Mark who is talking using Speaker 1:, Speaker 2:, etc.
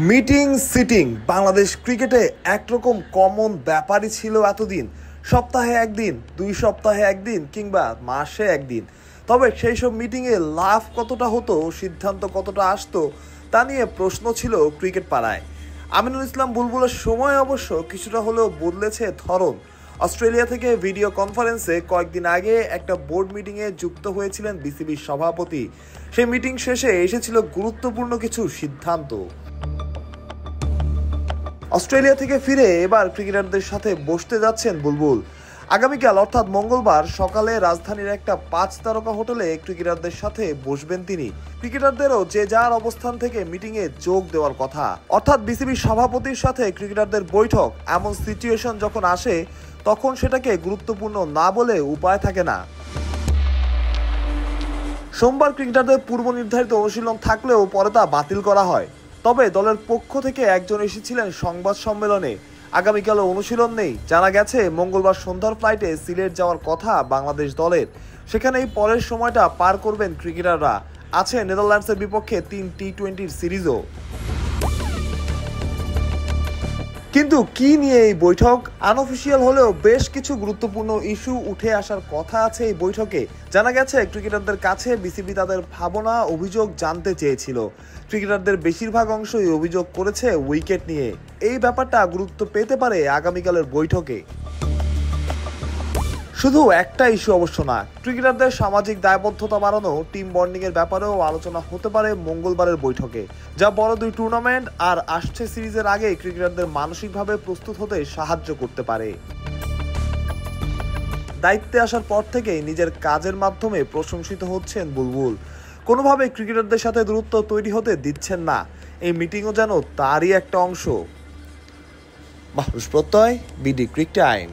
Speaker 1: Meeting sitting Bangladesh ক্রিকেটে একরকম common ব্যাপারই ছিল এতদিন। সপ্তাহে একদিন, 2 সপ্তাহে একদিন কিংবা মাসে একদিন। তবে সেই সব মিটিংয়ে লাভ কতটা হতো, সিদ্ধান্ত কতটা আসতো তা নিয়ে প্রশ্ন ছিল ক্রিকেট পাড়ায়। আমিনুল ইসলাম বুলবুলের সময় অবশ্য কিছুটা হলেও বদলেছে ধরন। অস্ট্রেলিয়া থেকে ভিডিও কনফারেন্সে কয়েকদিন আগে একটা বোর্ড মিটিংয়ে যুক্ত হয়েছিলেন বিসিবির সভাপতি। সেই মিটিং শেষে এসেছিল গুরুত্বপূর্ণ কিছু সিদ্ধান্ত। অস্ট্রেলিয়া থেকে ফিরে এবার ক্রিকেটারদের সাথে বসতে যাচ্ছেন বুলবুল। আগামীকাল অর্থাৎ মঙ্গলবার সকালে রাজধানীর একটা 5 তারকা হোটেলে ক্রিকেটারদের সাথে বসবেন তিনি। ক্রিকেটারদেরও যে যার অবস্থান থেকে মিটিংয়ে যোগ দেওয়ার কথা। অর্থাৎ বিসিবির সভাপতির সাথে ক্রিকেটারদের বৈঠক, এমন সিচুয়েশন যখন আসে তখন সেটাকে গুরুত্বপূর্ণ না বলে উপায় থাকে না। সোমবার ক্রিকেটারদের পূর্ব নির্ধারিত অনুশীলন থাকলেও পরে তা বাতিল করা হয়। তবে দলের পক্ষ থেকে একজন এসেছিলেন সংবাদ সম্মেলনে। আগামীকালও অনুশীলন নেই। জানা গেছে মঙ্গলবার সন্ধ্যার ফ্লাইটে সিলেট যাওয়ার কথা বাংলাদেশ দলের। সেখানেই পরের সময়টা পার করবেন ক্রিকেটাররা। আছে নেদারল্যান্ডসের বিপক্ষে 3 টি-20 সিরিজও। কিন্তু কি নিয়ে এই বৈঠক? আনঅফিসিয়াল হলেও বেশ কিছু গুরুত্বপূর্ণ ইস্যু উঠে আসার কথা আছে এই বৈঠকে। জানা গেছে ক্রিকেটারদের কাছে বিসিবি তাদের ভাবনা, অভিযোগ জানতে চেয়েছিল। ক্রিকেটারদের বেশিরভাগ অংশই অভিযোগ করেছে উইকেট নিয়ে। এই ব্যাপারটা গুরুত্ব পেতে পারে আগামীকালের বৈঠকে। শুধু একটা ইস্যু অবশ্য না, ক্রিকেটারদের সামাজিক দায়বদ্ধতা বাড়ানো, টিম বন্ডিং এর ব্যাপারেও আলোচনা হতে পারে মঙ্গলবারের বৈঠকে, যা বড় 2 টুর্নামেন্ট আর আসছে সিরিজের আগে ক্রিকেটারদের মানসিকভাবে প্রস্তুত হতে সাহায্য করতে পারে। দায়িত্বে আসার পর থেকেই নিজের কাজের মাধ্যমে প্রশংসিত হচ্ছেন বুলবুল। কোনোভাবে ক্রিকেটারদের সাথে দূরত্ব তৈরি হতে দিচ্ছেন না। এই মিটিংও যেন তারই একটা অংশ। মাহরুজ প্রত্যয়, বিডি ক্রিক টাইম।